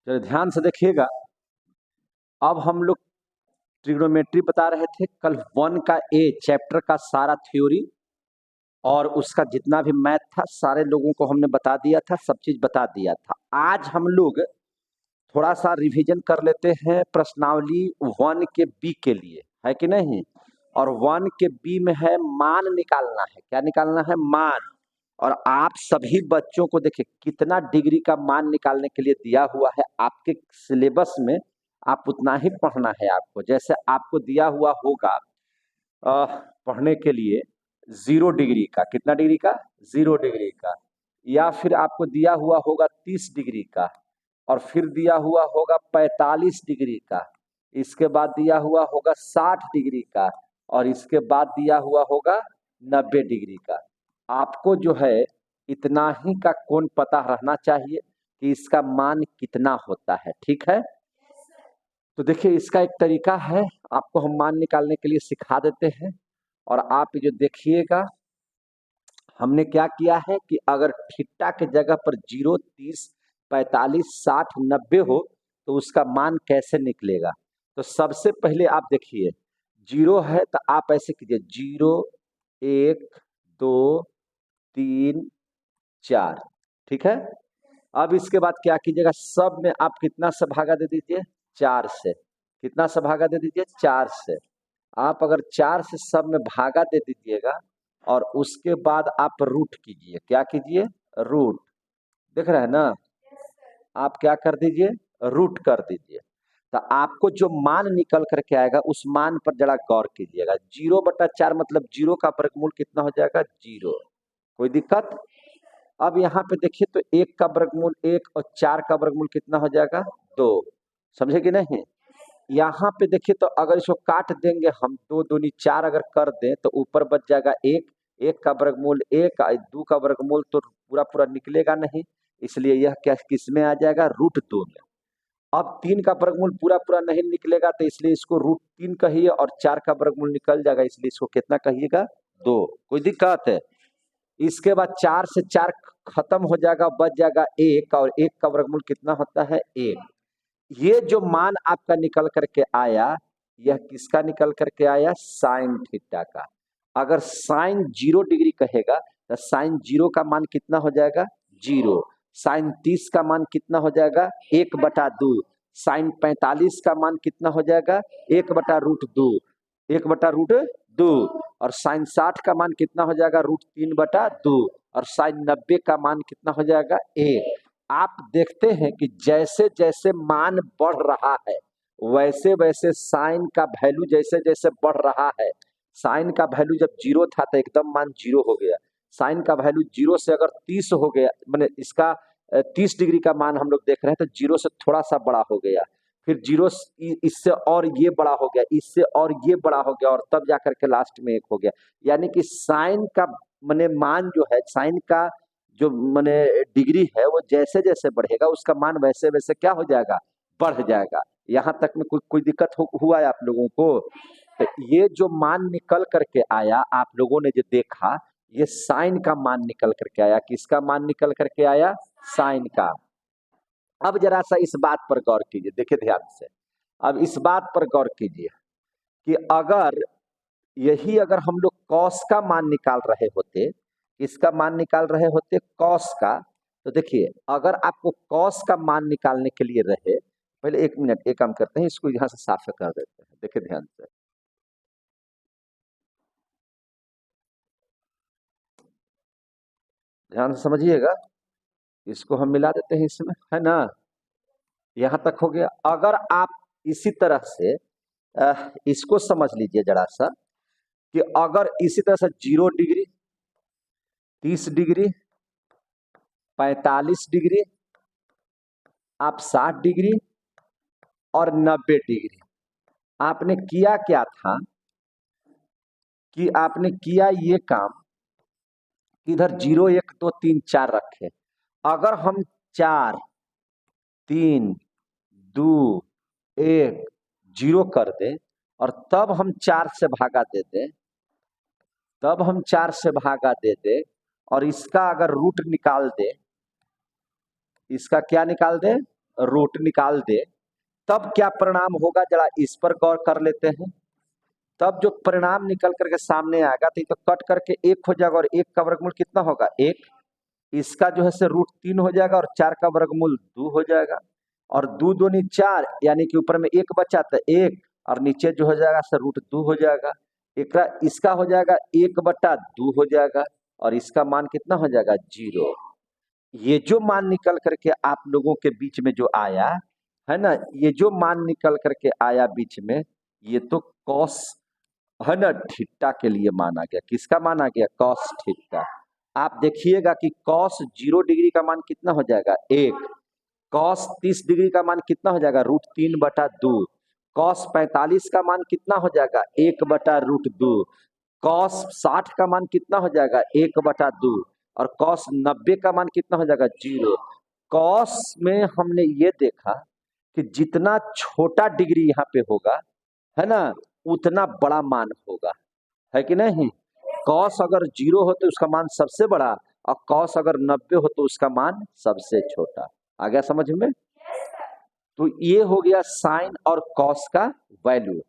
जरा ध्यान से देखिएगा। अब हम लोग ट्रिग्नोमेट्री बता रहे थे कल 1 का ए चैप्टर का सारा थ्योरी और उसका जितना भी मैथ था सारे लोगों को हमने बता दिया था, सब चीज बता दिया था। आज हम लोग थोड़ा सा रिवीजन कर लेते हैं प्रश्नावली 1 के बी के लिए, है कि नहीं। और 1 के बी में है मान निकालना है। क्या निकालना है? मान। और आप सभी बच्चों को देखिए कितना डिग्री का मान निकालने के लिए दिया हुआ है आपके सिलेबस में। आप उतना ही पढ़ना है आपको। जैसे आपको दिया हुआ होगा पढ़ने के लिए 0 डिग्री का, कितना डिग्री का? 0 डिग्री का। या फिर आपको दिया हुआ होगा 30 डिग्री का, और फिर दिया हुआ होगा 45 डिग्री का, इसके बाद दिया हुआ होगा 60 डिग्री का, और इसके बाद दिया हुआ होगा 90 डिग्री का। आपको जो है इतना ही का कोण पता रहना चाहिए कि इसका मान कितना होता है। ठीक है, तो देखिए इसका एक तरीका है, आपको हम मान निकालने के लिए सिखा देते हैं। और आप जो देखिएगा हमने क्या किया है कि अगर थीटा के जगह पर 0, 30, 45, 60, 90 हो तो उसका मान कैसे निकलेगा। तो सबसे पहले आप देखिए 0 है तो आप ऐसे कीजिए 0, 1, 2, 3, 4। ठीक है, अब इसके बाद क्या कीजिएगा, सब में आप कितना से भागा दे दीजिए? 4 से। कितना से भागा दे दीजिए? 4 से। आप अगर 4 से सब में भागा दे दीजिएगा और उसके बाद आप रूट कीजिए। क्या कीजिए? रूट। देख रहे हैं ना, आप क्या कर दीजिए? रूट कर दीजिए। तो आपको जो मान निकल करके आएगा उस मान पर जरा गौर कीजिएगा। 0/4 मतलब 0 का वर्गमूल कितना हो जाएगा? 0। कोई दिक्कत? अब यहाँ पे देखिए तो 1 का वर्गमूल 1 और 4 का वर्गमूल कितना हो जाएगा? 2। समझे कि नहीं? यहाँ पे देखिए तो अगर इसको काट देंगे हम, 2 दूनी 4 अगर कर दें तो ऊपर बच जाएगा 1। 1 का वर्गमूल 1, 2 का वर्गमूल तो पूरा पूरा निकलेगा नहीं, इसलिए यह क्या किस में आ जाएगा? √2 में। अब 3 का वर्गमूल पूरा पूरा नहीं निकलेगा तो इसलिए इसको √3 कहिए, और 4 का वर्गमूल निकल जाएगा इसलिए इसको कितना कहिएगा? 2। कोई दिक्कत है? इसके बाद 4 से 4 खत्म हो जाएगा, बच जाएगा 1, और 1 का वर्गमूल कितना होता है? 1। ये जो मान आपका निकल करके आया, यह किसका निकल करके आया? साइन थीटा का। अगर साइन 0 डिग्री कहेगा तो साइन 0 का मान कितना हो जाएगा? 0। साइन 30 का मान कितना हो जाएगा? 1/2। साइन 45 का मान कितना हो जाएगा? 1/√2। 1/√2। और साइन 60 का मान कितना हो जाएगा? √3/2। और साइन 90 का मान कितना हो जाएगा? 1। आप देखते हैं कि जैसे जैसे मान बढ़ रहा है वैसे वैसे साइन का वैल्यू जैसे जैसे बढ़ रहा है। साइन का वैल्यू जब 0 था तो एकदम मान 0 हो गया। साइन का वैल्यू 0 से अगर 30 हो गया, माने इसका 30 डिग्री का मान हम लोग देख रहे हैं तो 0 से थोड़ा सा बड़ा हो गया, फिर 0 इससे और ये बड़ा हो गया, इससे और ये बड़ा हो गया, और तब जाकर के लास्ट में 1 हो गया। यानी कि साइन का माने मान जो है, साइन का जो माने डिग्री है वो जैसे जैसे बढ़ेगा उसका मान वैसे वैसे क्या हो जाएगा? बढ़ जाएगा। यहाँ तक में कोई दिक्कत हुआ है आप लोगों को? तो ये जो मान निकल करके आया आप लोगों ने जो देखा, ये साइन का मान निकल करके आया। किसका मान निकल करके आया? साइन का। अब जरा सा इस बात पर गौर कीजिए, देखिए ध्यान से। अब इस बात पर गौर कीजिए कि अगर हम लोग कॉस का मान निकाल रहे होते, इसका मान निकाल रहे होते कॉस का, तो देखिए अगर आपको कॉस का मान निकालने के लिए रहे, पहले 1 मिनट एक काम करते हैं, इसको यहाँ से साफ कर देते हैं। देखिए ध्यान से, ध्यान से समझिएगा। इसको हम मिला देते हैं इसमें, है ना। यहाँ तक हो गया। अगर आप इसी तरह से इसको समझ लीजिए जरा सा कि अगर इसी तरह से 0 डिग्री, 30 डिग्री, 45 डिग्री, आप 60 डिग्री और 90 डिग्री, आपने किया क्या था कि आपने किया ये काम कि इधर 0, 1, 2, 3, 4 रखे। अगर हम 4, 3, 2, 1, 0 कर दें और तब हम 4 से भागा दे दें, तब हम 4 से भागा दे दें और इसका अगर रूट निकाल दे, इसका क्या निकाल दे? रूट निकाल दे तब क्या परिणाम होगा, जरा इस पर गौर कर लेते हैं। तब जो परिणाम निकल करके सामने आएगा तो ये तो कट करके 1 हो जाएगा, और 1 का वर्गमूल कितना होगा 1। इसका जो है से √3 हो जाएगा, और 4 का वर्गमूल 2 हो जाएगा, और 2 दूनी 4, यानी कि ऊपर में 1 बचा तो 1, और नीचे जो हो जाएगा से √2 हो जाएगा। इसका हो जाएगा 1/2 हो जाएगा, और इसका मान कितना हो जाएगा 0। ये जो मान निकल करके आप लोगों के बीच में जो आया है ना, ये जो मान निकल करके आया बीच में, ये तो कॉस है ना थीटा के लिए माना गया। किसका माना गया, कॉस थीटा। आप देखिएगा कि कॉस 0 डिग्री का मान कितना हो जाएगा 1, कॉस 30 डिग्री का मान कितना हो जाएगा √3/2, कॉस 45 का मान कितना हो जाएगा 1/√2, कॉस 60 का मान कितना हो जाएगा 1/2, और कॉस 90 का मान कितना हो जाएगा 0। कॉस में हमने ये देखा कि जितना छोटा डिग्री यहाँ पे होगा है ना, उतना बड़ा मान होगा, है कि नहीं। कॉस अगर 0 हो तो उसका मान सबसे बड़ा, और कॉस अगर 90 हो तो उसका मान सबसे छोटा। आ गया समझ में। तो ये हो गया साइन और कॉस का वैल्यू,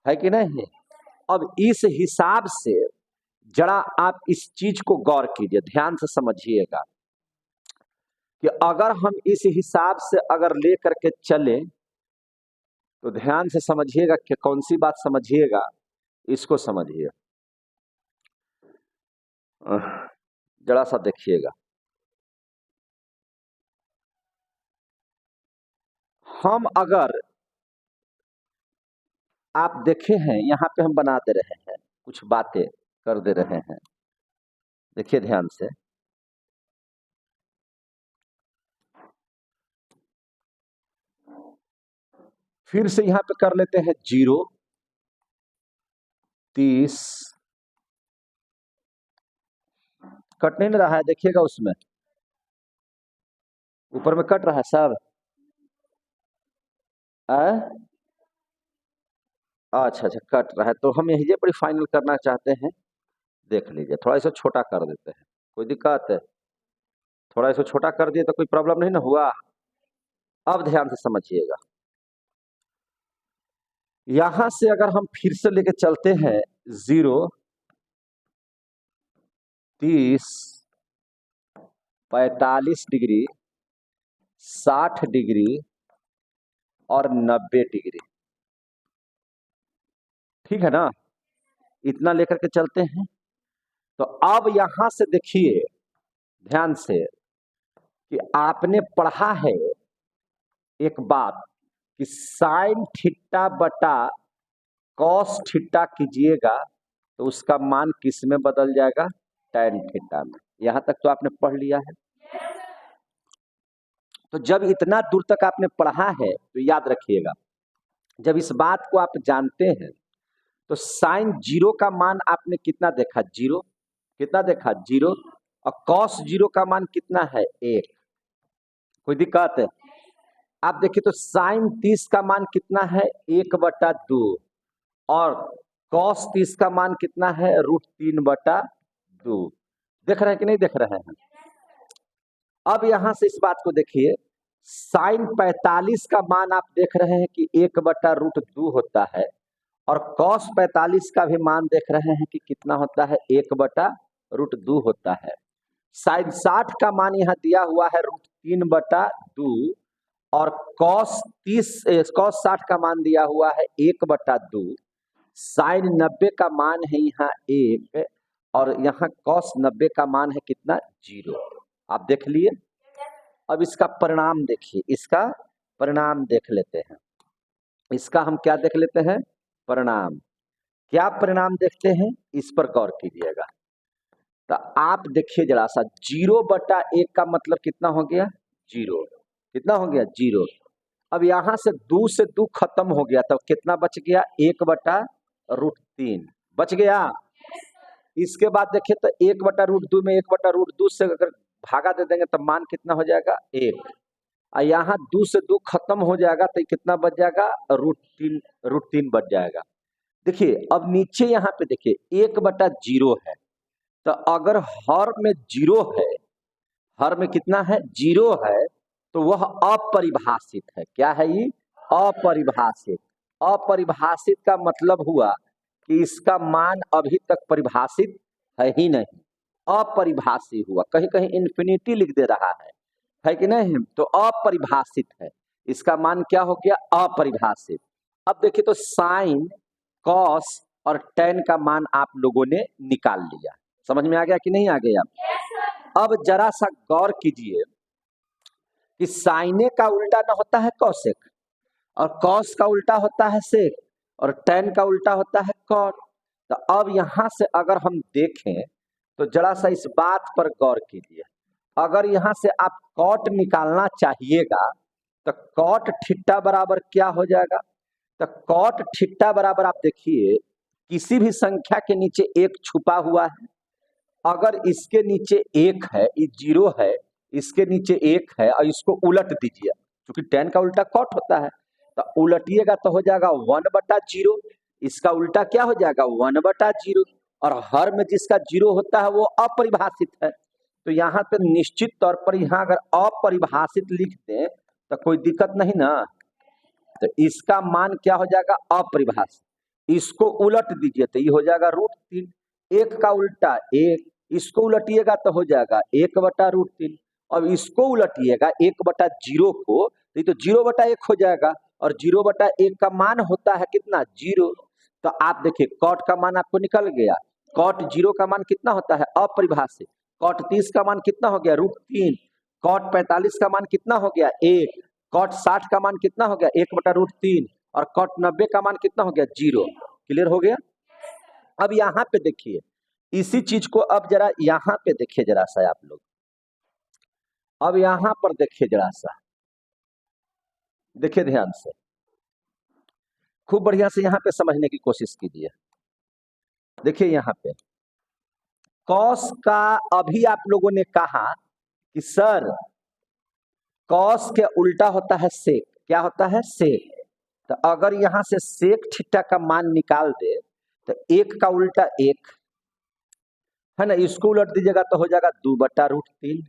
है कि नहीं। अब इस हिसाब से जरा आप इस चीज को गौर कीजिए, ध्यान से समझिएगा कि अगर हम इस हिसाब से अगर ले करके चले तो ध्यान से समझिएगा कि कौन सी बात समझिएगा, इसको समझिए। जरा सा देखिएगा, हम अगर आप देखे हैं यहाँ पे हम बना दे रहे हैं, कुछ बातें कर दे रहे हैं, देखिए ध्यान से। फिर से यहाँ पे कर लेते हैं 0, 30, कट नहीं रहा है, देखिएगा उसमें ऊपर में कट रहा है सब। अच्छा अच्छा कट रहा है, तो हम यही पर फाइनल करना चाहते हैं। देख लीजिए, थोड़ा इसे छोटा कर देते हैं, कोई दिक्कत है, थोड़ा इसे छोटा कर दिए तो कोई प्रॉब्लम नहीं ना हुआ। अब ध्यान से समझिएगा, यहां से अगर हम फिर से लेके चलते हैं 0, 30, 45 डिग्री, 60 डिग्री और 90 डिग्री, ठीक है ना, इतना लेकर के चलते हैं। तो अब यहां से देखिए ध्यान से कि आपने पढ़ा है एक बात कि साइन थीटा बटा कॉस थीटा कीजिएगा तो उसका मान किस में बदल जाएगा, टैन थीटा में। यहां तक तो आपने पढ़ लिया है। तो जब इतना दूर तक आपने पढ़ा है तो याद रखिएगा, जब इस बात को आप जानते हैं तो साइन 0 का मान आपने कितना देखा 0, कितना देखा 0, और कॉस 0 का मान कितना है 1। कोई दिक्कत है। आप देखिए तो साइन 30 का मान कितना है 1/2, और कॉस 30 का मान कितना है √3/2। देख रहे हैं कि नहीं देख रहे हैं। अब यहां से इस बात को देखिए, साइन 45 का मान आप देख रहे हैं कि 1/√2 होता है, और कॉस 45 का भी मान देख रहे हैं कि कितना होता है 1/√2 होता है। साइन 60 का मान यहाँ दिया हुआ है √3/2, और कॉस 60 का मान दिया हुआ है 1/2। साइन 90 का मान है यहाँ 1, और यहाँ कॉस 90 का मान है कितना 0। आप देख लिए। अब इसका परिणाम देखिए, इसका परिणाम देख लेते हैं। इसका हम क्या देख लेते हैं, परिणाम। क्या परिणाम देखते हैं, इस पर गौर कीजिएगा। तो आप देखिए जरा सा, 0/1 का मतलब कितना हो गया 0, कितना हो गया 0। अब यहां से 2 से 2 खत्म हो गया, तो कितना बच गया 1/√3 बच गया। इसके बाद देखिए तो 1/√2 में 1/√2 से अगर भागा दे देंगे तो मान कितना हो जाएगा 1, और यहाँ 2 से 2 खत्म हो जाएगा तो कितना बच जाएगा √3 बच जाएगा। देखिए अब नीचे यहाँ पे देखिए 1/0 है, तो अगर हर में 0 है, हर में कितना है 0 है, तो वह अपरिभाषित है। क्या है ये? अपरिभाषित। अपरिभाषित का मतलब हुआ कि इसका मान अभी तक परिभाषित है ही नहीं, अपरिभाषित हुआ। कहीं कहीं इन्फिनिटी लिख दे रहा है कि नहीं? तो अपरिभाषित है, इसका मान क्या हो गया? अपरिभाषित। अब देखिए तो साइन, कॉस और टेन का मान आप लोगों ने निकाल लिया। समझ में आ गया कि नहीं आ गया? अब जरा सा गौर कीजिए कि साइने का उल्टा ना होता है कौसेक, और कॉस का उल्टा होता है सेक, और टेन का उल्टा होता है कॉट। तो अब यहां से अगर हम देखें तो जरा सा इस बात पर गौर कीजिए। अगर यहां से आप कॉट निकालना चाहिएगा तो कॉट थीटा बराबर क्या हो जाएगा? तो कॉट थीटा बराबर आप देखिए, किसी भी संख्या के नीचे एक छुपा हुआ है। अगर इसके नीचे एक है, ये जीरो है, इसके नीचे एक है और इसको उलट दीजिए, क्योंकि टेन का उल्टा कॉट होता है, तो उलटिएगा तो हो जाएगा 1/0। इसका उल्टा क्या हो जाएगा? 1/0। और हर में जिसका जीरो होता है वो अपरिभाषित है। तो यहाँ पे निश्चित तौर पर यहाँ अगर अपरिभाषित लिख दें तो कोई दिक्कत नहीं ना। तो इसका मान क्या हो जाएगा? अपरिभाषित। इसको उलट दीजिए तो ये हो जाएगा √3। एक का उल्टा एक, इसको उलटिएगा तो हो जाएगा 1/√3। अब इसको उलटिएगा 1/0 को, ये तो 0/1 हो जाएगा, और 0/1 का मान होता है कितना? 0। तो आप देखिए कॉट का मान आपको निकल गया। कॉट 0 का मान कितना होता है? अपरिभाषित। कॉट 30 का मान कितना हो गया? √3। कॉट 45 का मान कितना हो गया? 1। कॉट 60 का मान कितना हो गया? 1/√3। और कॉट 90 का मान कितना हो गया? 0। क्लियर हो गया? अब यहाँ पे देखिए इसी चीज को, अब जरा यहाँ पे देखिए जरा सा आप लोग, अब यहाँ पर देखिए जरा सा, देखिए ध्यान से, खूब बढ़िया से यहाँ पे समझने की कोशिश कीजिए। देखिए यहाँ पे कॉस का, अभी आप लोगों ने कहा कि सर कॉस के उल्टा होता है सेक। क्या होता है? सेक। तो अगर यहाँ से सेक थीटा का मान निकाल दे तो एक का उल्टा एक है ना, इसको उलट दीजिएगा तो हो जाएगा 2/√3।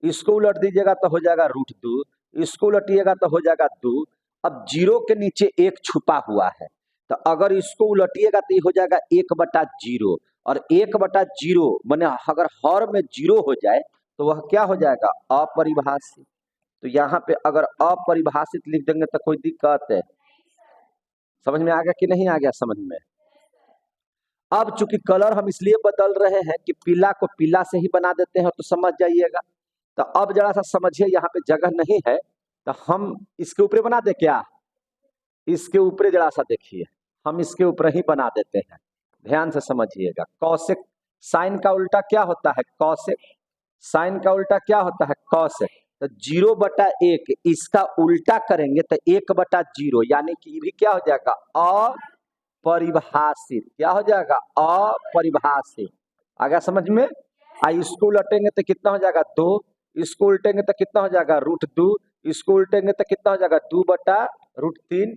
इसको उलट दीजिएगा तो हो जाएगा √2। इसको उलटिएगा तो हो जाएगा 2। अब जीरो के नीचे एक छुपा हुआ है, तो अगर इसको उलटिएगा तो ये हो जाएगा 1/0। और 1/0 माने अगर हर में जीरो हो जाए तो वह क्या हो जाएगा? अपरिभाषित। तो यहाँ पे अगर अपरिभाषित लिख देंगे तो कोई दिक्कत है? समझ में आ गया कि नहीं आ गया समझ में? अब चूंकि कलर हम इसलिए बदल रहे हैं कि पीला को पीला से ही बना देते हैं, तो समझ जाइएगा। तो अब जरा सा समझिए, यहाँ पे जगह नहीं है तो हम इसके ऊपर बना दे क्या? इसके ऊपर जरा सा देखिए, हम इसके ऊपर ही बना देते हैं। ध्यान से समझिएगा। कौशिक, साइन का उल्टा क्या होता है? कौशिक। साइन का उल्टा क्या होता है? कौशिक। तो 0/1 इसका उल्टा करेंगे तो 1/0, यानी कि ये भी क्या हो जाएगा? अपरिभाषित। क्या हो जाएगा? अपरिभाषित। आ गया समझ में? इसको उलटेंगे तो कितना हो जाएगा? 2। इसको उल्टेंगे तो कितना हो जाएगा? √2। इसको उल्टेंगे तो कितना हो जाएगा? 2/√3।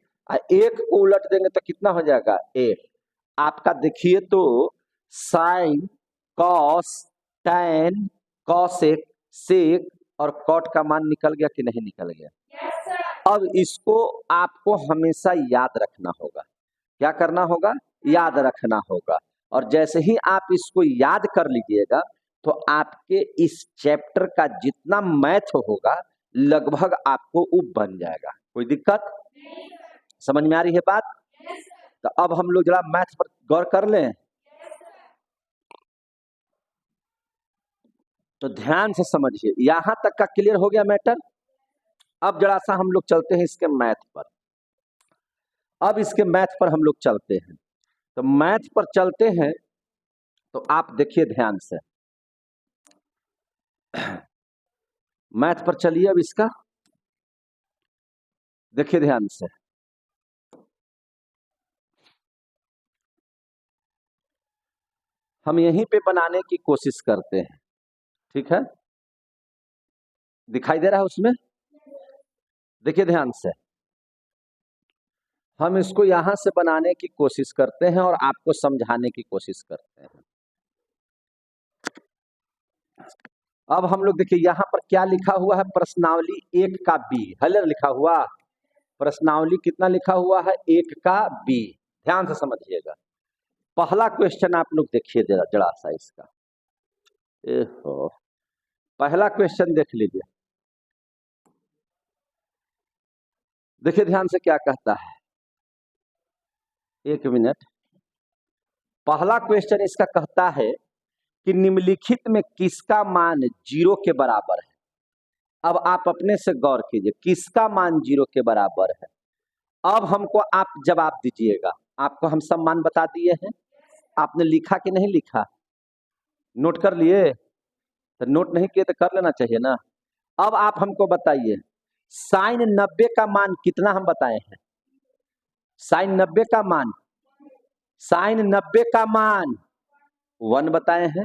एक को उलट देंगे तो कितना हो जाएगा? 1। आपका देखिए तो साइन, कॉस, टैन, कॉसेक, सेक और कॉट का मान निकल गया कि नहीं निकल गया? अब इसको आपको हमेशा याद रखना होगा। क्या करना होगा? याद रखना होगा। और जैसे ही आप इसको याद कर लीजिएगा तो आपके इस चैप्टर का जितना मैथ होगा लगभग आपको वो बन जाएगा। कोई दिक्कत? समझ में आ रही है बात? तो अब हम लोग जरा मैथ पर गौर कर लें। तो ध्यान से समझिए, यहां तक का क्लियर हो गया मैटर। अब जरा सा हम लोग चलते हैं इसके मैथ पर। अब इसके मैथ पर हम लोग चलते हैं। तो मैथ पर चलते हैं तो आप देखिए ध्यान से, मैथ पर चलिए। अब इसका देखिए ध्यान से, हम यहीं पे बनाने की कोशिश करते हैं। ठीक है, दिखाई दे रहा है उसमें? देखिए ध्यान से, हम इसको यहां से बनाने की कोशिश करते हैं और आपको समझाने की कोशिश करते हैं। अब हम लोग देखिए यहाँ पर क्या लिखा हुआ है, प्रश्नावली 1 का बी हलर लिखा हुआ, प्रश्नावली कितना लिखा हुआ है 1 का बी। ध्यान से समझिएगा, पहला क्वेश्चन आप लोग देखिए जरा जरा सा इसका, एहो पहला क्वेश्चन देख लीजिए, देखिए ध्यान से क्या कहता है, एक मिनट। पहला क्वेश्चन इसका कहता है कि निम्नलिखित में किसका मान 0 के बराबर है। अब आप अपने से गौर कीजिए, किसका मान 0 के बराबर है। अब हमको आप जवाब दीजिएगा, आपको हम सब मान बता दिए हैं, आपने लिखा कि नहीं लिखा, नोट कर लिए, तो नोट नहीं किए तो कर लेना चाहिए ना। अब आप हमको बताइए साइन 90 का मान कितना हम बताए हैं, साइन 90 का मान, साइन 90 का मान 1 बताए हैं।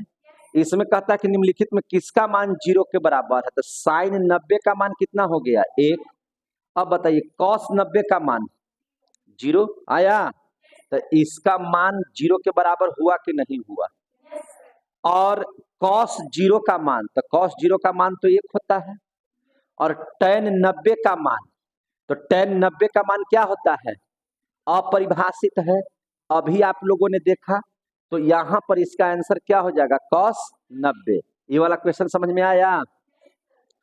इसमें कहता है कि निम्नलिखित में किसका मान 0 के बराबर है, तो साइन 90 का मान कितना हो गया 1। अब बताइए कॉस 90 का मान 0 आया, तो इसका मान 0 के बराबर हुआ कि नहीं हुआ। और कॉस 0 का मान, तो कॉस 0 का मान तो 1 होता है, और टेन 90 का मान, तो टेन 90 का मान क्या होता है, अपरिभाषित है। अभी आप लोगों ने देखा, तो यहां पर इसका आंसर क्या हो जाएगा कॉस 90। ये वाला क्वेश्चन समझ में आया।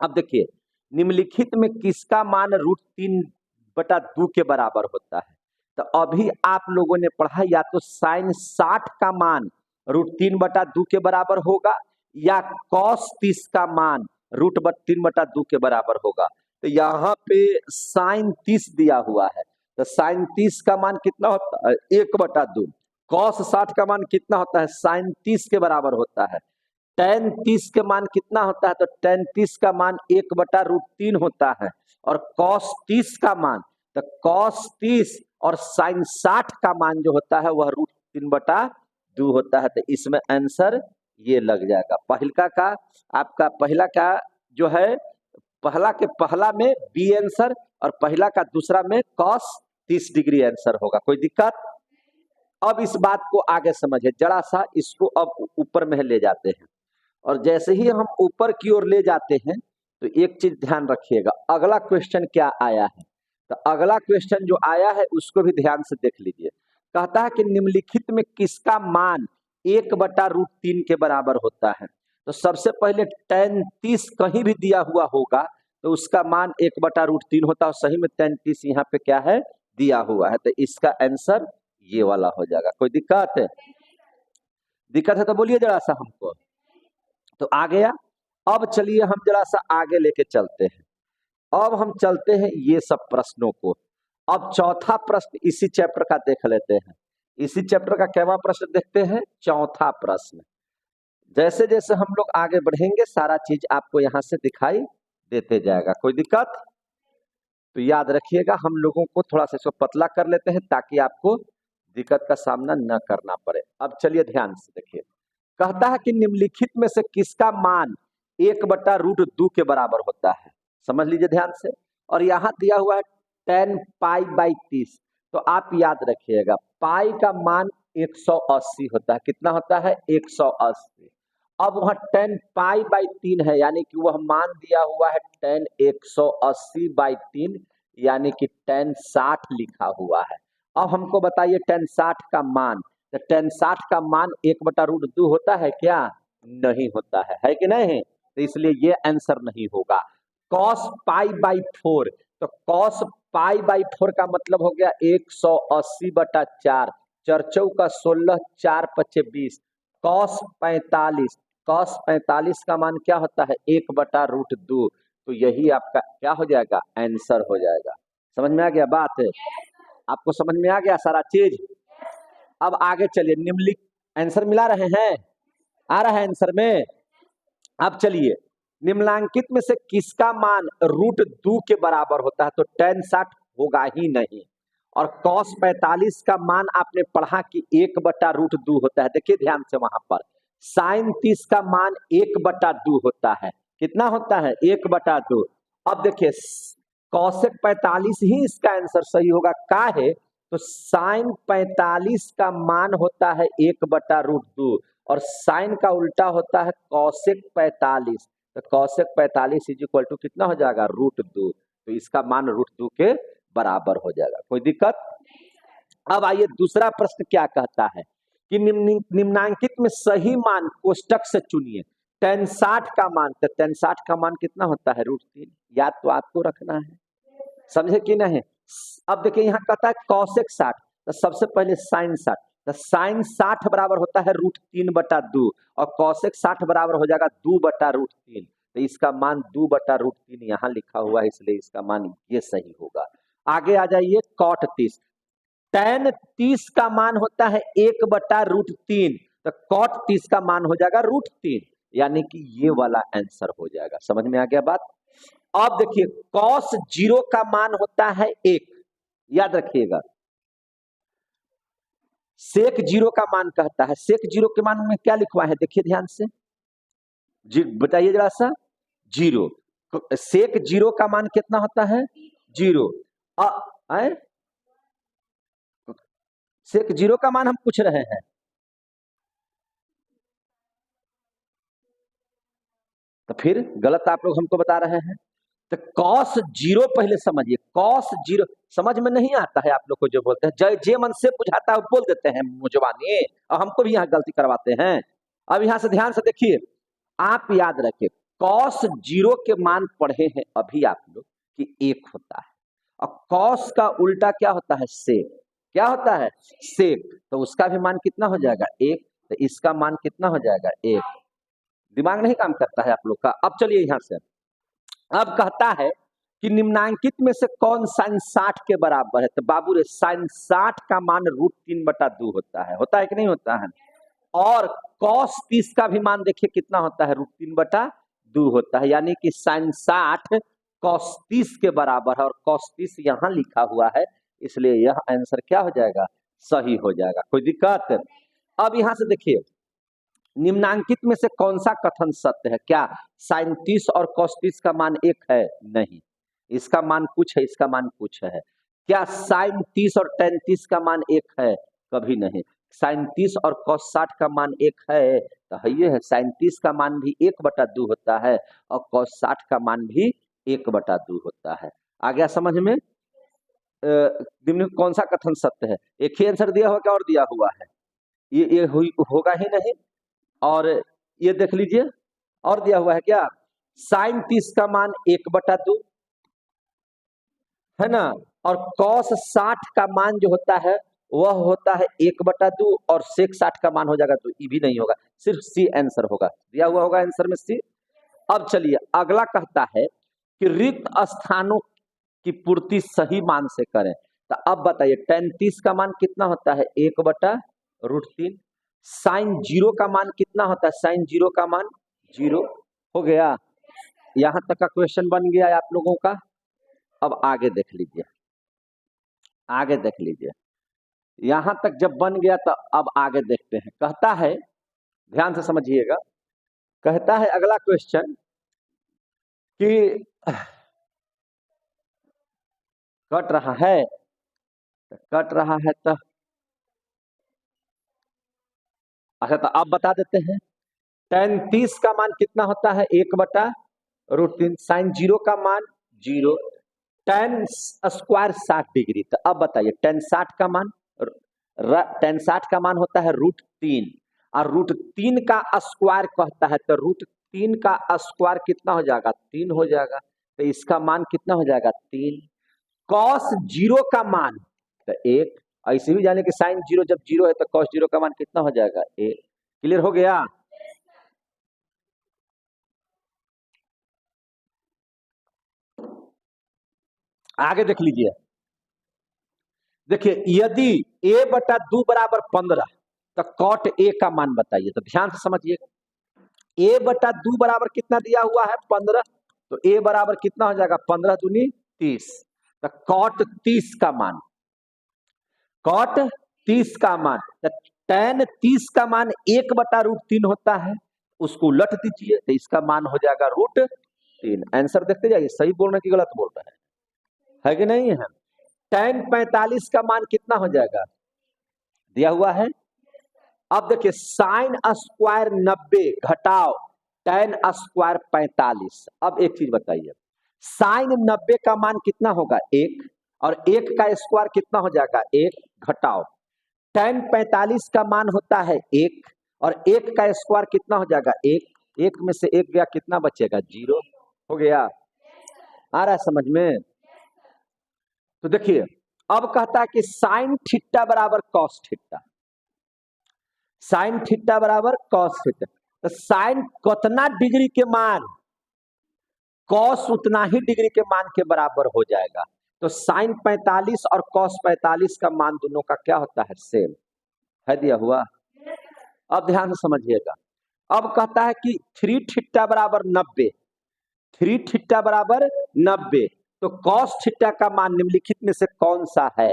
अब देखिए निम्नलिखित में किसका मान √3/2 के बराबर होता है, तो अभी आप लोगों ने पढ़ा या तो साइन 60 का मान √3/2 के बराबर होगा, या कॉस 30 का मान √3/2 के बराबर होगा। तो यहाँ पे साइन 30 दिया हुआ है, तो साइन 30 का मान कितना होता है 1/2। कॉस 60 का मान कितना होता है साइन 30 के बराबर होता है। टेन 30 के मान कितना होता है, तो टेन 30 का मान 1/√3 होता है। और कॉस 30 का मान, तो कॉस 30 और साइन 60 का मान जो होता है वह √3/2 होता है। तो इसमें आंसर ये लग जाएगा। पहला का आपका पहला का जो है, पहला के पहला में बी आंसर, और पहला का दूसरा में कॉस 30 डिग्री आंसर होगा। कोई दिक्कत। अब इस बात को आगे समझे जरा सा, इसको अब ऊपर में ले जाते हैं, और जैसे ही हम ऊपर की ओर ले जाते हैं तो एक चीज ध्यान रखिएगा, अगला क्वेश्चन क्या आया है। तो अगला क्वेश्चन जो आया है उसको भी ध्यान से देख लीजिए। कहता है कि निम्नलिखित में किसका मान 1/√3 के बराबर होता है। तो सबसे पहले टेन 30 कहीं भी दिया हुआ होगा तो उसका मान 1/√3 होता है, और सही में टेन 30 यहाँ पे क्या है दिया हुआ है। तो इसका आंसर ये वाला हो जाएगा। कोई दिक्कत है, दिक्कत है तो बोलिए जरा सा हमको। तो आ गया। अब चलिए हम जरा सा आगे लेके चलते हैं, अब हम चलते हैं ये सब प्रश्नों को। अब चौथा प्रश्न इसी चैप्टर का देख लेते हैं। इसी चैप्टर का कैवा प्रश्न देखते हैं, चौथा प्रश्न। जैसे जैसे हम लोग आगे बढ़ेंगे सारा चीज आपको यहाँ से दिखाई देते जाएगा। कोई दिक्कत, तो याद रखिएगा हम लोगों को थोड़ा सा इसको पतला कर लेते हैं ताकि आपको दिक्कत का सामना न करना पड़े। अब चलिए ध्यान से देखिए, कहता है कि निम्नलिखित में से किसका मान 1/√2 के बराबर होता है। समझ लीजिए ध्यान से, और यहाँ दिया हुआ है टेन पाई/30। तो आप याद रखिएगा पाई का मान 180 होता है। कितना होता है 180। अब वह टेन पाई/3 है, यानी कि वह मान दिया हुआ है टेन 180/3, यानी कि टेन 60 लिखा हुआ है। अब हमको बताइए टेन 60 का मान, तो टेन 60 का मान 1/√2 होता है क्या, नहीं होता है कि नहीं। तो इसलिए ये आंसर नहीं होगा। कॉस पाई/4, तो कॉस पाई/4 का मतलब हो गया 180/4, 4 का 16, 4 × 20, कॉस 45, कॉस 45 का मान क्या होता है 1/√2। तो यही आपका क्या हो जाएगा आंसर हो जाएगा। समझ में आ गया बात है, आपको समझ में आ गया सारा चीज। अब आगे चलिए, निम्नलिखित आंसर मिला रहे हैं, आ रहा है आंसर में। अब चलिए, निम्नलिखित में से किसका मान √2 के बराबर होता है, तो टेन 60 होगा ही नहीं। और कॉस 45 का मान आपने पढ़ा कि 1/√2 होता है। देखिए ध्यान से, वहां पर साइन 30 का मान 1/2 होता है। कितना होता है 1/2। अब देखिए कॉसेक 45 ही इसका आंसर सही होगा। का है तो साइन 45 का मान होता है 1/√2, और साइन का उल्टा होता है कॉसेक 45। तो कौशिक 45 इज इक्वल टू कितना हो जाएगा, √2। तो इसका मान √2 के बराबर हो जाएगा। कोई दिक्कत? अब आइए दूसरा प्रश्न क्या कहता है कि निम्नांकित में सही मान कोष्टक से चुनिए। tan 60 का मान, तो tan 60 का मान कितना होता है, √3। याद तो आपको रखना है, समझे कि नहीं? अब देखिए यहाँ कहता है कौशिक 60, तो सबसे पहले sin 60, तो sin 60 बराबर होता है √3/2 और कौशिक 60 बराबर हो जाएगा 2/√3। तो इसका मान 2/√3 यहाँ लिखा हुआ है, इसलिए इसका मान ये सही होगा। आगे आ जाइए cot 30, tan 30 का मान होता है 1/√3, तो cot 30 का मान हो जाएगा √3, यानी कि ये वाला आंसर हो जाएगा। समझ में आ गया बात? अब देखिए cos 0 का मान होता है 1, याद रखिएगा। sec 0 का मान कहता है, sec 0 के मान में क्या लिखवा है, देखिए ध्यान से जी, बताइए जरा सा। 0, sec 0 का मान कितना होता है, 0। sec 0 का मान हम पूछ रहे हैं, तो फिर गलत आप लोग हमको बता रहे हैं। तो cos 0 पहले समझिए, cos 0 समझ में नहीं आता है आप लोग को, जो बोलते हैं जय जे मन से बुझाता है बोल देते हैं मुझवानी, और हमको भी यहाँ गलती करवाते हैं। अब यहाँ से ध्यान से देखिए, आप याद रखिए cos 0 के मान पढ़े हैं अभी आप लोग कि 1 होता है, और cos का उल्टा क्या होता है, sec। क्या होता है, sec। तो उसका भी मान कितना हो जाएगा, 1। तो इसका मान कितना हो जाएगा, 1। दिमाग नहीं काम करता है आप लोग का। अब चलिए यहाँ से, अब कहता है कि निम्नांकित में से कौन sin 60 के बराबर है। तो बाबू रे sin 60 का मान √3/2 होता है कि नहीं होता है? और cos 30 का भी मान देखिए कितना होता है, √3/2 होता है, यानी कि sin 60 cos 30 के बराबर है, और cos 30 यहाँ लिखा हुआ है, इसलिए यह आंसर क्या हो जाएगा, सही हो जाएगा। कोई दिक्कत? अब यहाँ से देखिए निम्नांकित में से कौन सा कथन सत्य है। क्या sin 30 और cos 30 का मान 1 है? नहीं, इसका मान कुछ है, इसका मान कुछ है। क्या sin 30 और tan 30 का मान 1 है? कभी नहीं। sin 30 और cos 60 का मान 1 है? तो ये है, sin 30 का मान भी 1/2 होता है और cos 60 का मान भी 1/2 होता है। आ गया समझ में? कौन सा कथन सत्य है? एक ही आंसर दिया हुआ क्या और दिया हुआ है? ये होगा ही नहीं। और ये देख लीजिए और दिया हुआ है क्या, sin 30 का मान 1/2 है ना, और cos 60 का मान जो होता है वह होता है 1/2, और sec 60 का मान हो जाएगा, तो ये भी नहीं होगा, सिर्फ सी आंसर होगा, दिया हुआ होगा आंसर में सी। अब चलिए अगला कहता है कि रिक्त स्थानों की पूर्ति सही मान से करें। तो अब बताइए tan 30 का मान कितना होता है, 1/√3। sin 0 का मान कितना होता है, sin 0 का मान 0 हो गया। यहां तक का क्वेश्चन बन गया है आप लोगों का। अब आगे देख लीजिए, आगे देख लीजिए, यहां तक जब बन गया तो अब आगे देखते हैं। कहता है, ध्यान से समझिएगा, कहता है अगला क्वेश्चन कि कट रहा है, कट रहा है तो अच्छा, तो अब बता देते हैं। tan 30 का मान कितना होता है, 1/√3। sin 0 का मान 0। tan square 60 degree. तो अब बताइए tan 60 का मान, tan 60 का मान होता है √3, और √3 का स्क्वायर कहता है, तो √3 का स्क्वायर कितना हो जाएगा, 3 हो जाएगा। तो इसका मान कितना हो जाएगा, 3। cos 0 का मान तो 1, ऐसे भी जाने कि sin 0 जब 0 है तो cos 0 का मान कितना हो जाएगा, 1। क्लियर हो गया? आगे देख लीजिए, देखिए यदि a/2 बराबर 15, तो cot a का मान बताइए। तो ध्यान से समझिएगा, a/2 बराबर कितना दिया हुआ है, 15, तो a बराबर कितना हो जाएगा, 15 दूनी 30। तो cot 30 का मान, cot 30 का मान, तो tan 30 का मान 1/√3 होता है, उसको उलट दीजिए तो इसका मान हो जाएगा √3। आंसर देखते जाइए, सही बोल रहे हैं कि गलत बोल रहे हैं, है कि नहीं है? tan 45 का मान कितना हो जाएगा, दिया हुआ है। अब देखिए sin स्क्वायर 90 घटाओ tan स्क्वायर 45। अब एक चीज बताइए, साइन 90 का मान कितना होगा 1, और 1 का स्क्वायर कितना हो जाएगा 1, घटाओ tan 45 का मान होता है 1, और 1 का स्क्वायर कितना हो जाएगा 1, 1 में से 1 गया कितना बचेगा 0। हो गया, आ रहा है समझ में? तो देखिए अब कहता है कि साइन थीटा बराबर कॉस थीटा, साइन थीटा बराबर कॉस थीटा। तो साइन कितना डिग्री के मान, कॉस उतना ही डिग्री के मान के बराबर हो जाएगा। तो साइन 45 और कॉस 45 का मान दोनों का क्या होता है सेम है, दिया हुआ। अब ध्यान से समझिएगा, अब कहता है कि 3 थीटा बराबर 90, 3 थीटा बराबर 90, तो कॉस थीटा का मान निम्नलिखित में से कौन सा है?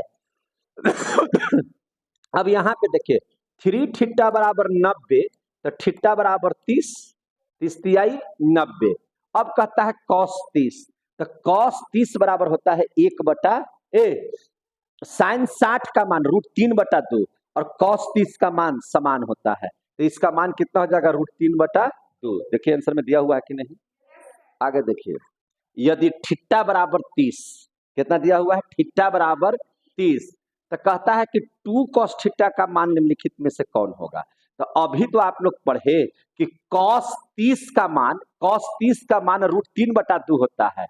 अब यहाँ पे देखिए 3 थीटा बराबर 90, तो थीटा बराबर 30, 30 तिहाई 90। अब कहता है कॉस 30, तो कॉस 30 बराबर होता है 1/a। साइन 60 का मान √3/2 और कॉस 30 का मान समान होता है, तो इसका मान कितना हो जाएगा √3/2। देखिए आंसर में दिया हुआ है कि नहीं। आगे देखिए, यदि थीटा बराबर 30, कितना दिया हुआ है थीटा बराबर 30, तो कहता है कि 2 cos थीटा का मान निम्नलिखित में से कौन होगा। तो अभी तो आप लोग पढ़े कि cos 30 का मान √3/2 होता है,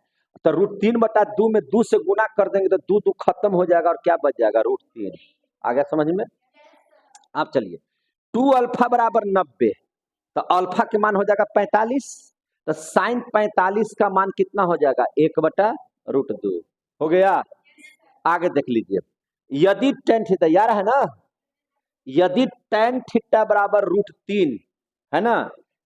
तो √3/2 में 2 से गुना कर देंगे तो 2 खत्म हो जाएगा और क्या बच जाएगा √3। आ गया समझ में? आप चलिए 2 अल्फा बराबर 90, तो अल्फा के मान हो जाएगा 45, तो साइन 45 का मान कितना हो जाएगा 1/√2। हो गया। आगे देख लीजिए, यदि tan थीटा यार है ना, यदि tan थीटा बराबर √3 है ना,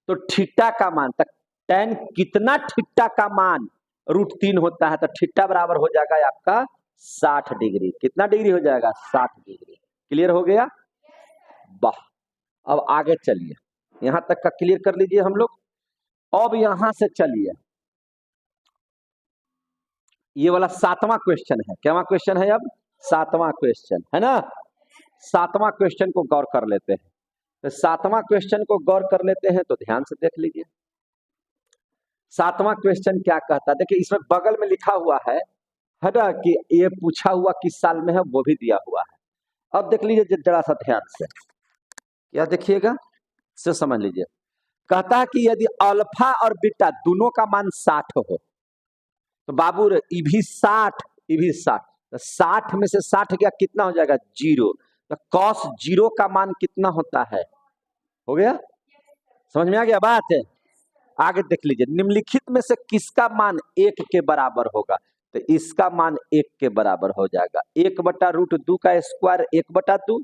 तो थीटा का मान तक tan कितना थीटा का मान √3 होता है, तो थीटा बराबर हो जाएगा आपका 60 डिग्री। कितना डिग्री हो जाएगा 60 डिग्री। क्लियर हो गया? वाह। अब आगे चलिए, यहां तक का क्लियर कर लीजिए हम लोग। अब यहां से चलिए, ये वाला 7वां क्वेश्चन है। क्या क्वेश्चन है? अब 7वां क्वेश्चन है ना। 7वां क्वेश्चन को गौर कर लेते हैं। तो 7वां क्वेश्चन को गौर कर लेते हैं, तो ध्यान से देख लीजिए 7वां क्वेश्चन क्या कहता है। देखिए इसमें बगल में लिखा हुआ है ना, कि ये पूछा हुआ किस साल में है वो भी दिया हुआ है। अब देख लीजिए जरा सा ध्यान से, क्या देखिएगा से समझ लीजिए। कहता है कि यदि अल्फा और बीटा दोनों का मान 60 हो, तो बाबू ये भी 60, ये भी 60, तो 60 में से 60 गया कितना हो जाएगा 0, तो cos 0 का मान कितना होता है। हो गया, समझ में आ गया बात है। आगे देख लीजिए, निम्नलिखित में से किसका मान 1 के बराबर होगा, तो इसका मान 1 के बराबर हो जाएगा 1/√2 का स्क्वायर 1/2,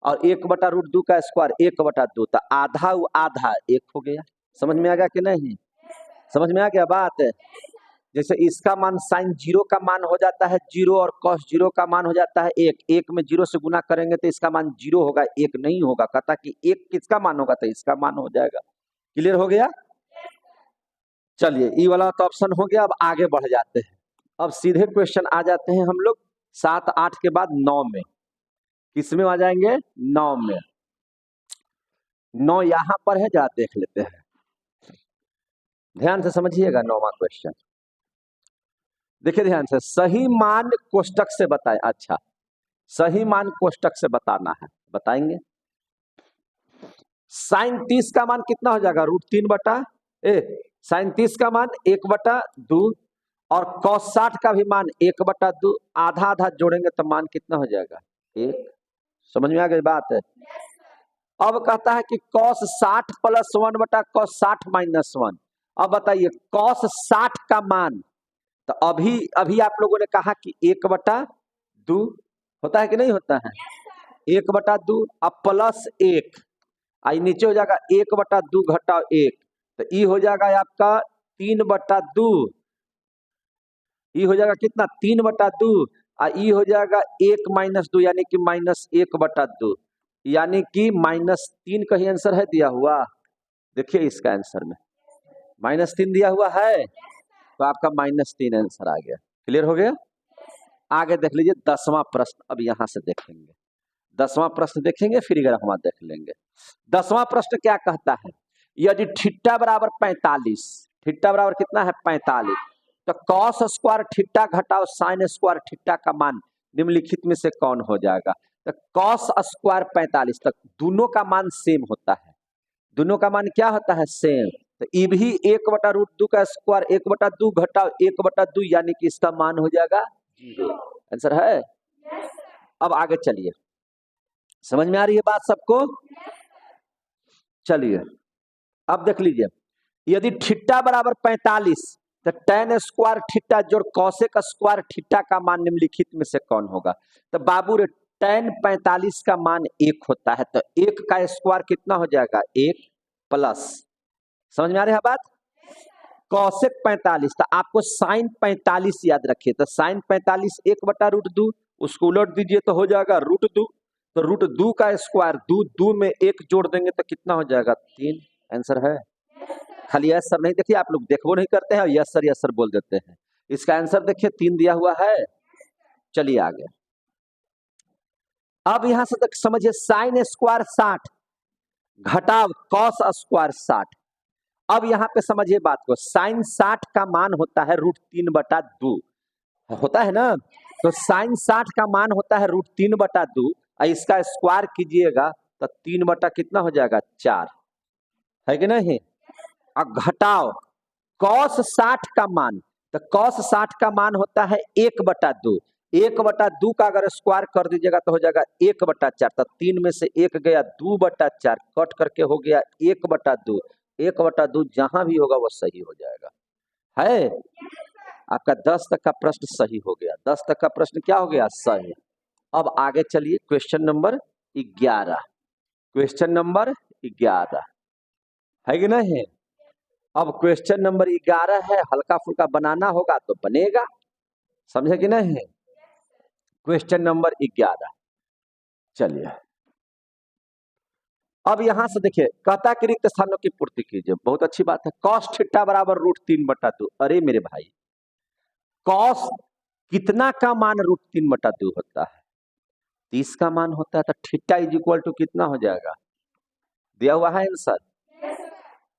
और 1/√2 का स्क्वायर 1/2, तो आधा आधा 1 हो गया। समझ में आ गया कि नहीं? समझ में आ गया बात है। जैसे इसका मान साइन 0 का मान हो जाता है 0, और कॉस 0 का मान हो जाता है 1, 1 में 0 से गुना करेंगे तो इसका मान 0 होगा, 1 नहीं होगा। कहता कि 1 किसका मान होगा, तो इसका मान हो जाएगा। क्लियर हो गया? चलिए ये वाला तो ऑप्शन हो गया। अब आगे बढ़ जाते हैं, अब सीधे क्वेश्चन आ जाते हैं हम लोग 7, 8 के बाद 9 में। किसमें आ जाएंगे 9 में। 9 यहां पर है, जरा देख लेते हैं, ध्यान से समझिएगा 9वां क्वेश्चन। देखिए ध्यान से, सही मान कोष्टक से बताएं। अच्छा, सही मान कोष्टक से बताना है, बताएंगे। साइन 30 का मान कितना हो जाएगा √3/a, साइन 30 का मान 1/2, और cos 60 का भी मान 1/2, आधा आधा जोड़ेंगे तो मान कितना हो जाएगा 1। समझ में आ गई बात है। अब कहता है कि cos 60 + 1/cos 60 - 1। अब बताइए cos 60 का मान, तो अभी आप लोगों ने कहा कि 1/2 होता है कि नहीं होता है, 1/2, अब +1, आई नीचे हो जाएगा 1/2 घटाओ 1, तो ये हो जाएगा आपका 3/2। ये हो जाएगा कितना 3/2, और ये हो जाएगा 1 - 2, यानी कि -1/2, यानी कि -3 का ही आंसर है दिया हुआ। देखिए इसका आंसर में -3 दिया हुआ है, तो आपका -3 आंसर आ गया। क्लियर हो गया? आगे देख लीजिए 10वां प्रश्न। अब यहां से देखेंगे 10वां प्रश्न, देखेंगे फिर 11वां देख लेंगे। 10वां प्रश्न क्या कहता है, यदि थीटा बराबर 45, थीटा बराबर कितना है 45, तो कॉस स्क्वायर थीटा घटाओ साइन स्क्वायर थीटा का मान निम्नलिखित में से कौन हो जाएगा? तो कॉस स्क्वायर 45 तक दोनों का मान सेम होता है, दोनों का मान क्या होता है सेम। तो ये भी 1/√2 का स्क्वायर 1/2 घटाओ 1/2 यानी कि इसका मान हो जाएगा 0। आंसर है। अब आगे चलिए, समझ में आ रही है बात सबको? चलिए अब देख लीजिए, यदि थीटा बराबर 45 तो tan स्क्वायर थीटा जोड़ कॉसेक स्क्वायर थीटा का मान निम्नलिखित में से कौन होगा? तो बाबू रे tan 45 का मान 1 होता है, तो 1 का स्क्वायर कितना हो जाएगा 1 प्लस, समझ में आ रही है बात? कॉसेक 45, तो आपको साइन 45 याद रखिए, तो साइन 45 1/√2, उसको उलट दीजिए तो हो जाएगा √2, तो √2 का स्क्वायर 2 में 1 जोड़ देंगे तो कितना हो जाएगा 3। आंसर है। खाली यस सर नहीं, देखिए आप लोग देखो नहीं करते हैं और यस सर बोल देते हैं। इसका आंसर देखिए 3 दिया हुआ है। चलिए आगे, अब यहां से तक समझिए, साइन स्क्वायर 60 घटाव कॉस स्क्वायर 60। अब यहाँ पे समझिए बात को, साइन 60 का मान होता है √3/2 होता है ना, तो साइन 60 का मान होता है √3/2, इसका स्क्वायर कीजिएगा तो 3 बटा कितना हो जाएगा 4, है कि नहीं? अब घटाओ कॉस 60 का मान, तो कॉस 60 का मान होता है 1/2, 1/2 का अगर स्क्वायर कर दीजिएगा तो हो जाएगा 1/4, तो 3 में से 1 गया 2/4, कट करके हो गया 1/2, 1/2 जहां भी होगा वो सही हो जाएगा। है आपका 10 तक का प्रश्न सही हो गया, 10 तक का प्रश्न क्या हो गया सही। अब आगे चलिए क्वेश्चन नंबर 11, क्वेश्चन नंबर 11 है कि नहीं? अब क्वेश्चन नंबर 11 है, हल्का फुल्का बनाना होगा तो बनेगा, समझे कि नहीं? क्वेश्चन नंबर 11, चलिए अब यहां से देखिए, कहता कि रिक्त स्थानों की पूर्ति कीजिए, बहुत अच्छी बात है। कॉस थीटा बराबर √3/2, अरे मेरे भाई कॉस कितना का मान √3/2 होता है? 30 का मान होता है, तो थीटा इज इक्वल टू कितना हो जाएगा? दिया हुआ है आंसर।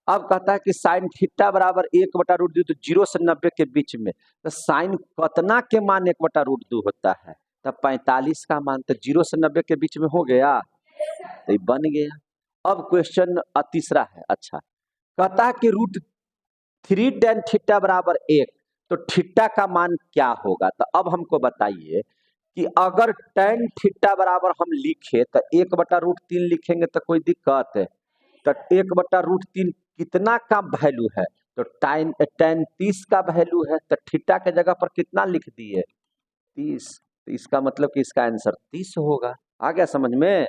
अब कहता है कि साइन थीटा बराबर 1/√2, तो 0 से 90 के बीच में, तो साइन कितना के मान 1/√2 होता है? तो 45 का मान, तो 0 से 90 के बीच में हो गया, तो बन गया। अब क्वेश्चन तीसरा है, अच्छा कहता है कि √3 tan थीटा बराबर 1, तो थीटा का मान क्या होगा? तो अब हमको बताइए कि अगर tan थीटा बराबर हम लिखे तो 1/√3 लिखेंगे तो कोई दिक्कत है? तो 1/√3 कितना का वैल्यू है? तो tan 30 का वैल्यू है, तो थीटा के जगह पर कितना लिख दिए 30, तो इसका मतलब कि इसका आंसर 30 होगा। आ गया समझ में?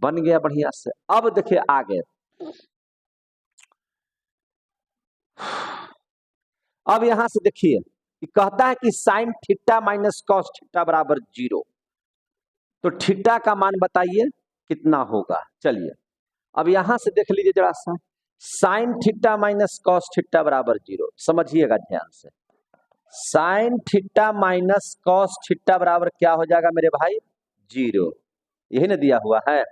बन गया बढ़िया से। अब देखिए आगे, अब यहां से देखिए कहता है कि sine theta minus cos theta बराबर 0, तो थीटा का मान बताइए कितना होगा? चलिए अब यहां से देख लीजिए जरा सा, sine theta minus cos theta बराबर 0, समझिएगा ध्यान से, sine theta minus cos theta बराबर क्या हो जाएगा मेरे भाई? 0, यही ना दिया हुआ है।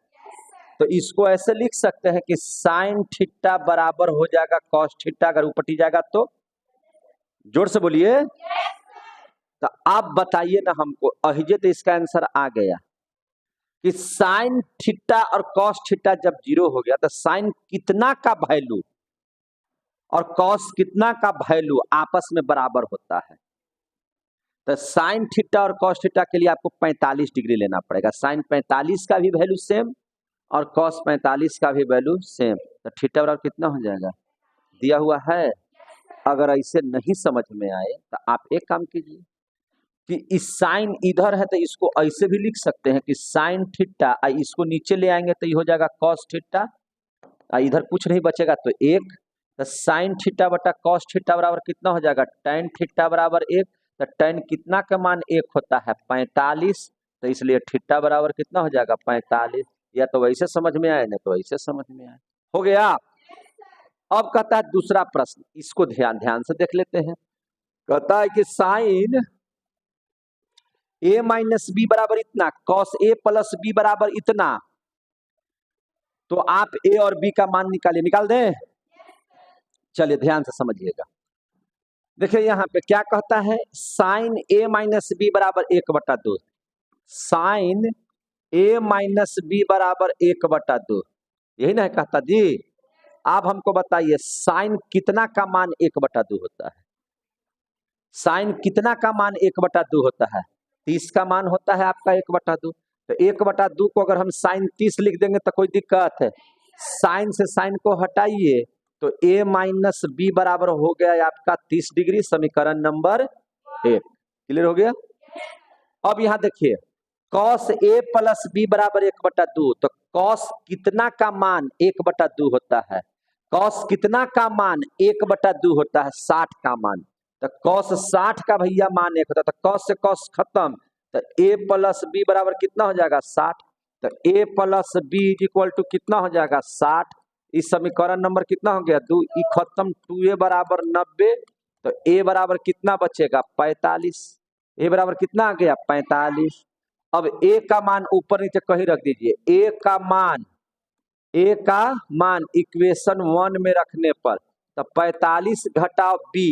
तो इसको ऐसे लिख सकते हैं कि साइन थीटा बराबर हो जाएगा कॉस थीटा, अगर उपटी जाएगा तो, जोर से बोलिए। तो आप बताइए ना हमको, अहिजे तो इसका आंसर आ गया कि साइन थीटा और कॉस थीटा जब 0 हो गया तो साइन कितना का वैल्यू और कॉस कितना का वैल्यू आपस में बराबर होता है? तो साइन थीटा और कॉस थीटा के लिए आपको 45 डिग्री लेना पड़ेगा, साइन 45 का भी वैल्यू सेम और कॉस 45 का भी वैल्यू सेम, तो थीटा बराबर कितना हो जाएगा? दिया हुआ है। अगर ऐसे नहीं समझ में आए तो आप एक काम कीजिए कि इस साइन इधर है तो इसको ऐसे भी लिख सकते हैं कि साइन थीटा, इसको नीचे ले आएंगे तो ये हो जाएगा कॉस थीटा, इधर कुछ नहीं बचेगा तो 1, तो साइन थीटा बटा कॉस थीटा बराबर कितना हो जाएगा? tan थीटा बराबर 1, तो tan कितना का मान 1 होता है? 45, तो इसलिए थीटा बराबर कितना हो जाएगा? 45। या तो वैसे समझ में आए ना तो वैसे समझ में आए, हो गया। अब कहता है दूसरा प्रश्न, इसको ध्यान ध्यान से देख लेते हैं। कहता है कि साइन a माइनस बी बराबर इतना, कॉस a प्लस बी बराबर इतना, तो आप ए और बी का मान निकालिए, निकाल दें। चलिए ध्यान से समझिएगा। देखिए यहाँ पे क्या कहता है, साइन ए माइनस बी बराबर 1/2। साइन ए माइनस बी बराबर 1/2, यही ना है कहता जी। आप हमको बताइए साइन कितना का मान 1/2 होता है? साइन कितना का मान 1/2 होता है? 30 का मान होता है आपका 1/2। तो 1/2 को अगर हम साइन 30 लिख देंगे तो कोई दिक्कत है? साइन से साइन को हटाइए तो a माइनस बी बराबर हो गया आपका 30 डिग्री, समीकरण नंबर 1। क्लियर हो गया? अब यहां देखिए cos a प्लस बी बराबर 1/2, तो cos कितना का मान 1/2 होता है? cos कितना का मान 1/2 होता है? 60 का मान। तो cos 60 का भैया मान 1 होता है, तो cos से cos खत्म, तो a प्लस बी बराबर कितना हो जाएगा? 60। तो a plus b equal to कितना हो जाएगा? 60। इस समीकरण नंबर कितना हो गया? 2। ई खत्म, 2a बराबर 90। तो a बराबर कितना बचेगा? 45। a बराबर कितना आ गया? 45। अब a का मान ऊपर नीचे कहीं रख दीजिए। a का मान इक्वेशन 1 में रखने पर तो 45 घटाव b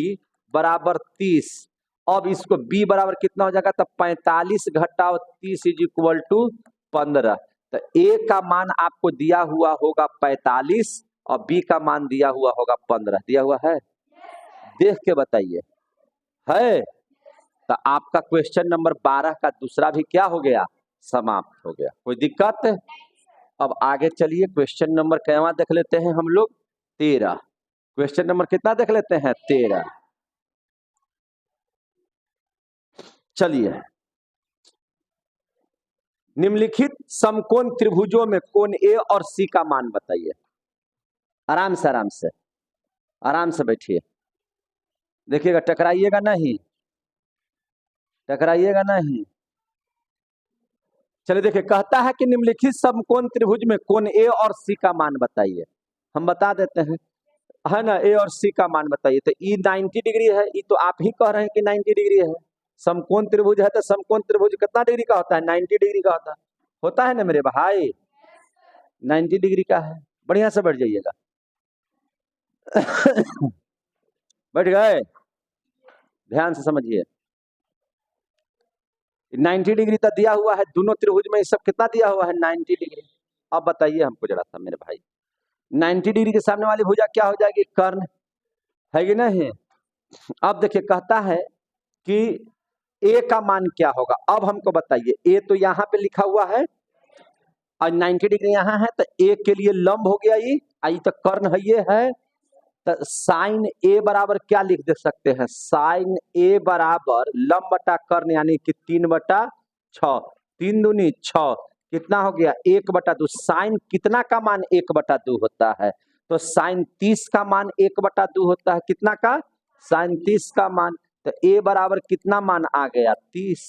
बराबर 30। अब इसको b बराबर कितना हो जाएगा? तो 45 घटाव 30 इज इक्वल टू 15। तो a का मान आपको दिया हुआ होगा 45 और b का मान दिया हुआ होगा 15। दिया हुआ है, देख के बताइए है। तो आपका क्वेश्चन नंबर 12 का दूसरा भी क्या हो गया? समाप्त हो गया। कोई दिक्कत है? अब आगे चलिए क्वेश्चन नंबर क्या देख लेते हैं हम लोग? 13। क्वेश्चन नंबर कितना देख लेते हैं? 13। चलिए, निम्नलिखित समकोण त्रिभुजों में कोण ए और सी का मान बताइए। आराम से आराम से आराम से बैठिए, देखिएगा, टकराइएगा नहीं, टकराइएगा नहीं। चलिए देखिए, कहता है कि निम्नलिखित समकोण त्रिभुज में कोण ए और सी का मान बताइए। हम बता देते हैं, है ना, ए और सी का मान बताइए। तो ई 90 डिग्री है, ई तो आप ही कह रहे हैं कि 90 डिग्री है। समकोण त्रिभुज है तो समकोण त्रिभुज कितना डिग्री का होता है? 90 डिग्री का होता है ना मेरे भाई, 90 डिग्री का है। बढ़िया से बैठ जाइएगा। बैठ गए? ध्यान से समझिए, 90 डिग्री तक दिया हुआ है दोनों त्रिभुज में। सब कितना दिया हुआ है? 90 डिग्री। अब बताइए हमको जरा सा मेरे भाई, 90 डिग्री के सामने वाली भुजा क्या हो जाएगी? कर्ण, है कि नहीं? अब देखिए कहता है कि ए का मान क्या होगा। अब हमको बताइए, ए तो यहाँ पे लिखा हुआ है और 90 डिग्री यहाँ है, तो ए के लिए लंब हो गया ये, आई तो कर्ण है, ये है। तो साइन ए बराबर क्या लिख दे सकते हैं? साइन ए बराबर लंब बटा कर्ण, यानी कि 3/6। 3 दूनी 6, कितना हो गया? 1/2। साइन कितना का मान 1/2 होता है? तो साइन 30 का मान 1/2 होता है। कितना का? साइन 30 का मान। तो ए बराबर कितना मान आ गया? 30।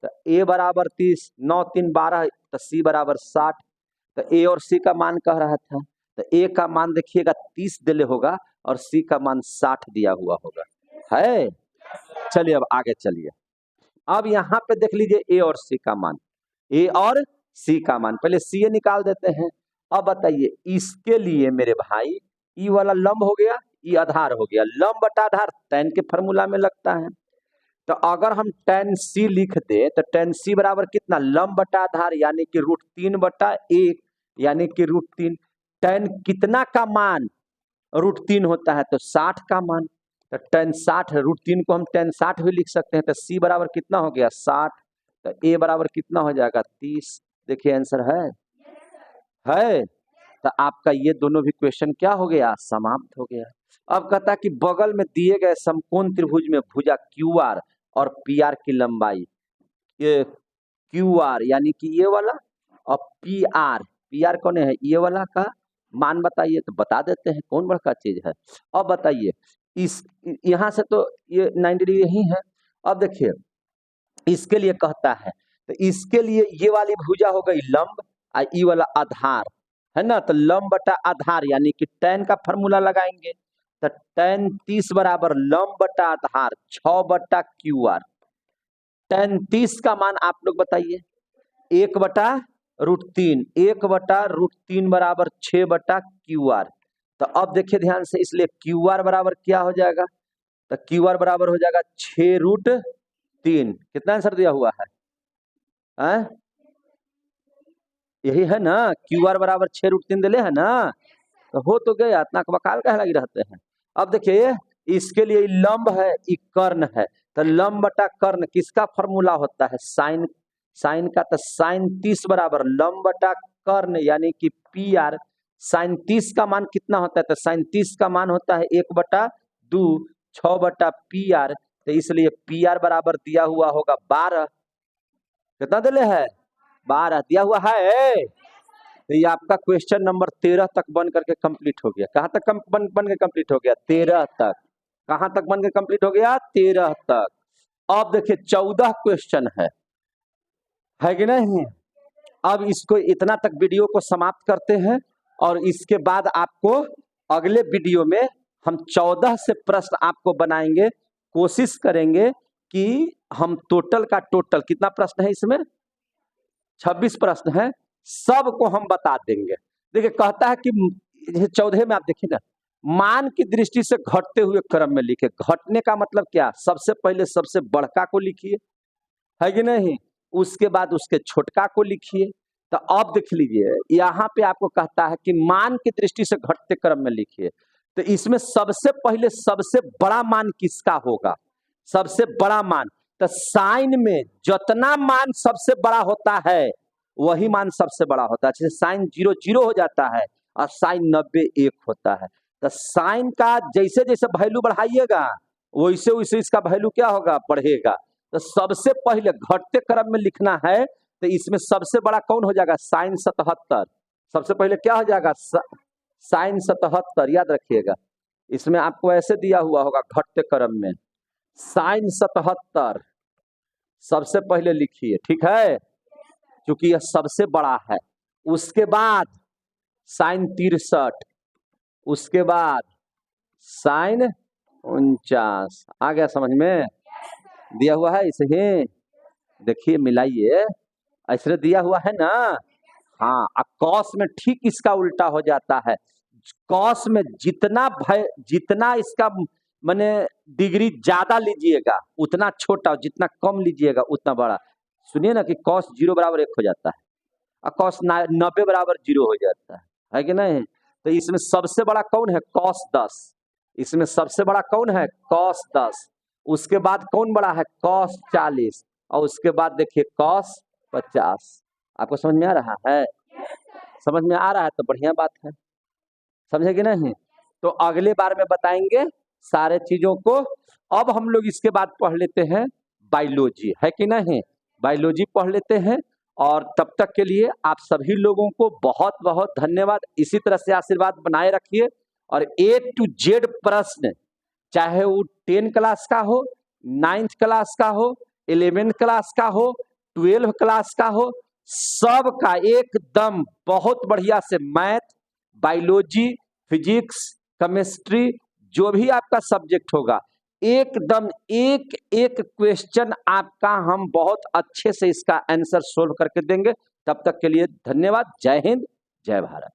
तो ए बराबर 30, 9 3 12, तो सी बराबर 60। तो ए और सी का मान कह रहा था, तो ए का मान देखिएगा 30 दिले होगा और सी का मान 60 दिया हुआ होगा, है। चलिए अब आगे चलिए। अब यहाँ पे देख लीजिए ए और सी का मान, ए और सी का मान, पहले सी निकाल देते हैं। अब बताइए इसके लिए मेरे भाई, ई वाला लंब हो गया, ई आधार हो गया। लंब बटा आधार tan के फॉर्मूला में लगता है। तो अगर हम tan c लिख दे तो tan c बराबर कितना? लंब बटा आधार, यानी कि √3/1, यानी कि √3। tan कितना का मान √3 होता है? तो 60 का मान। तो tan 60, √3 को हम tan 60 भी लिख सकते हैं। तो c बराबर कितना हो गया? 60। तो a बराबर कितना हो जाएगा? 30। देखिए आंसर है। तो आपका ये दोनों भी क्वेश्चन क्या हो गया? समाप्त हो गया। अब कहता है कि बगल में दिए गए समकोण त्रिभुज में भुजा QR और PR की लंबाई, ये QR यानी कि ये वाला, और PR कौन है? ये वाला का मान बताइए। तो बता देते हैं, कौन बड़का चीज है। अब बताइए, इस यहां से तो ये 90 डिग्री ही है। अब देखिए इसके लिए कहता है, तो इसके लिए ये वाली भुजा हो गई लंब और ये वाला आधार, है ना। तो लंब बटा आधार, यानी कि tan का फॉर्मूला लगाएंगे। तो tan 30 बराबर लंब बटा आधार 6/QR। tan 30 का मान आप लोग बताइए, 1/, √3, 1/√3 बराबर 6/QR। तो अब देखिए ध्यान से, इसलिए QR बराबर क्या हो जाएगा, तो QR बराबर हो जाएगा 6√3। कितना आंसर दिया हुआ है? यही है ना, QR बराबर 6√3 दिले है ना, तो हो तो गया, इतना वकाल कहे लगी रहते हैं। अब देखिए इसके लिए लंब है, ये कर्ण है, तो लंब बटा कर्ण किसका फॉर्मूला होता है, साइन का, तो साइन 30 बराबर लंब बटा कर्ण यानी कि PR। साइन 30 का मान कितना होता है, तो साइन 30 का मान होता है 1/2, 6/PR। तो इसलिए PR बराबर दिया हुआ होगा 12। कितना दिले है, 12 दिया हुआ है। तो ये आपका क्वेश्चन नंबर 13 तक बन करके कंप्लीट हो गया। कहाँ तक बन के कंप्लीट हो गया, 13 तक। कहाँ तक बन के कंप्लीट हो गया, 13 तक। अब देखिए 14 क्वेश्चन है कि नहीं। अब इसको इतना तक वीडियो को समाप्त करते हैं, और इसके बाद आपको अगले वीडियो में हम 14 से प्रश्न आपको बनाएंगे। कोशिश करेंगे कि हम टोटल का टोटल कितना प्रश्न है इसमें, 26 प्रश्न है, सबको हम बता देंगे। देखिए कहता है कि 14 में आप देखिए ना, मान की दृष्टि से घटते हुए क्रम में लिखे। घटने का मतलब क्या, सबसे पहले सबसे बड़का को लिखिए, है कि नहीं, उसके बाद उसके छोटका को लिखिए। तो अब देख लीजिए यहाँ पे आपको कहता है कि मान की दृष्टि से घटते क्रम में लिखिए। तो इसमें सबसे पहले सबसे बड़ा मान किसका होगा, सबसे बड़ा मान, तो साइन में जितना मान सबसे बड़ा होता है वही मान सबसे बड़ा होता है। जैसे साइन 0 0 हो जाता है और साइन 90 1 होता है। तो साइन का जैसे जैसे वैल्यू बढ़ाइएगा वैसे वैसे इसका वैल्यू क्या होगा, बढ़ेगा। तो सबसे पहले घटते क्रम में लिखना है, तो इसमें सबसे बड़ा कौन हो जाएगा, साइन 77। सबसे पहले क्या हो जाएगा, साइन 77, याद रखिएगा। इसमें आपको ऐसे दिया हुआ होगा घटते क्रम में, साइन 77 सबसे पहले लिखिए, ठीक है, क्योंकि यह सबसे बड़ा है। उसके बाद साइन 63, उसके बाद साइन 49। आ गया समझ में, दिया हुआ है इसे ही देखिए, मिलाइए, ऐसे दिया हुआ है ना। हाँ, अब कॉस में ठीक इसका उल्टा हो जाता है। कॉस में जितना इसका माने डिग्री ज्यादा लीजिएगा उतना छोटा, जितना कम लीजिएगा उतना बड़ा। सुनिए ना कि कॉस 0 बराबर 1 हो जाता है और कॉस 90 बराबर 0 हो जाता है कि नहीं। तो इसमें सबसे बड़ा कौन है, कॉस 10। इसमें सबसे बड़ा कौन है, कॉस 10। उसके बाद कौन बड़ा है, कॉस 40, और उसके बाद देखिए कॉस 50। आपको समझ में आ रहा है, समझ में आ रहा है तो बढ़िया बात है, समझे कि नहीं। तो अगले बार में बताएंगे सारे चीजों को। अब हम लोग इसके बाद पढ़ लेते हैं बायोलॉजी, है कि नहीं, बायोलॉजी पढ़ लेते हैं। और तब तक के लिए आप सभी लोगों को बहुत बहुत धन्यवाद। इसी तरह से आशीर्वाद बनाए रखिए। और A to Z प्रश्न, चाहे वो 10 क्लास का हो, 9th क्लास का हो, 11th क्लास का हो, 12 क्लास का हो, सब का एकदम बहुत बढ़िया से मैथ, बायोलॉजी, फिजिक्स, केमिस्ट्री, जो भी आपका सब्जेक्ट होगा, एकदम एक एक क्वेश्चन आपका हम बहुत अच्छे से इसका आंसर सोल्व करके देंगे। तब तक के लिए धन्यवाद। जय हिंद, जय भारत।